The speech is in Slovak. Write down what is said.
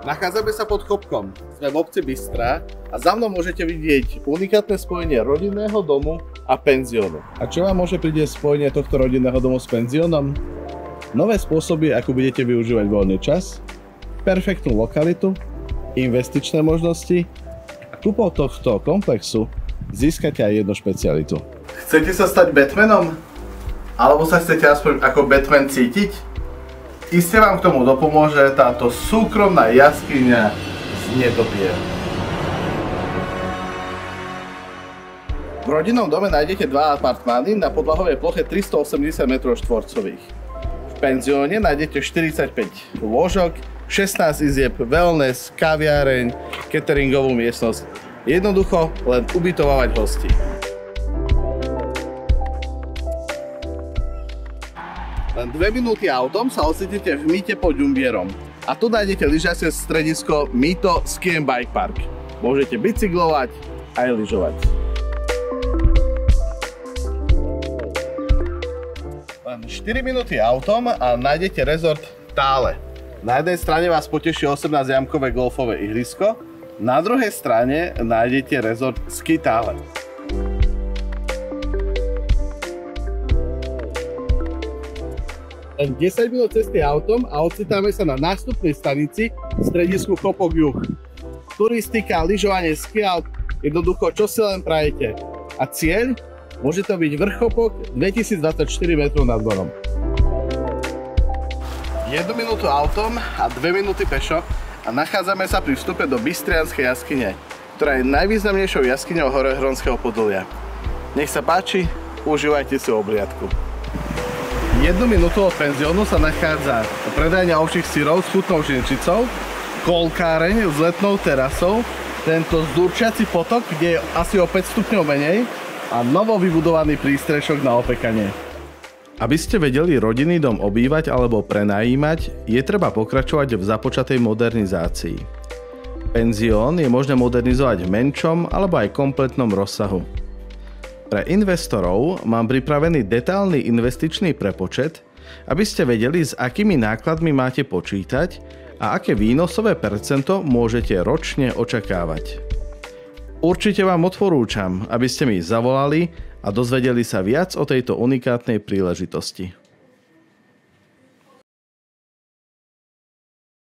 Nachádzame sa pod Chopkom, sme v obci Bystrá a za mnou môžete vidieť unikátne spojenie rodinného domu a penziónu. A čo vám môže priniesť spojenie tohto rodinného domu s penziónom? Nové spôsoby, ako budete využívať voľný čas, perfektnú lokalitu, investičné možnosti a kúpou tohto komplexu získate aj jednu špecialitu. Chcete sa stať Batmanom? Alebo sa chcete aspoň ako Batman cítiť? Iste vám k tomu dopomôže táto súkromná jaskyňa z nedobier. V rodinnom dome nájdete 2 apartmány na podlahovej ploche 380 m². V penzióne nájdete 45 lôžok, 16 izieb, wellness, kaviareň, cateringovú miestnosť. Jednoducho len ubytovávať hostí. Len 2 minúty autom sa ocitnete v Mýte pod Ďumbierom. A tu nájdete lyžiace stredisko Mýto Ski and Bike Park. Môžete bicyklovať aj lyžovať. Len 4 minúty autom a nájdete rezort Tále. Na jednej strane vás poteší 18-jamkové golfové ihrisko, na druhej strane nájdete rezort Ski Tále. Len 10 minút cesty autom a ocitáme sa na nástupnej stanici stredisku Chopok Juh. Turistika, lyžovanie, ski-out, jednoducho čo si len prajete. A cieľ? Môže to byť vrch Chopok 2024 metrov nad morom. 1 minútu autom a 2 minúty pešo a nachádzame sa pri vstupe do Bystrianskej jaskyne, ktorá je najvýznamnejšou jaskyňou Horohronského Podolia. Nech sa páči, užívajte si obliadku. 1 minútu od penziónu sa nachádza predajňa ovčích syrov s chutnou žinčicou, kolkáreň s letnou terasou, tento zdurčiaci potok, kde je asi o 5 stupňov menej a novo vybudovaný prístrešok na opekanie. Aby ste vedeli rodinný dom obývať alebo prenajímať, je treba pokračovať v započatej modernizácii. Penzión je možné modernizovať v menšom alebo aj kompletnom rozsahu. Pre investorov mám pripravený detailný investičný prepočet, aby ste vedeli, s akými nákladmi máte počítať a aké výnosové percento môžete ročne očakávať. Určite vám odporúčam, aby ste mi zavolali a dozvedeli sa viac o tejto unikátnej príležitosti.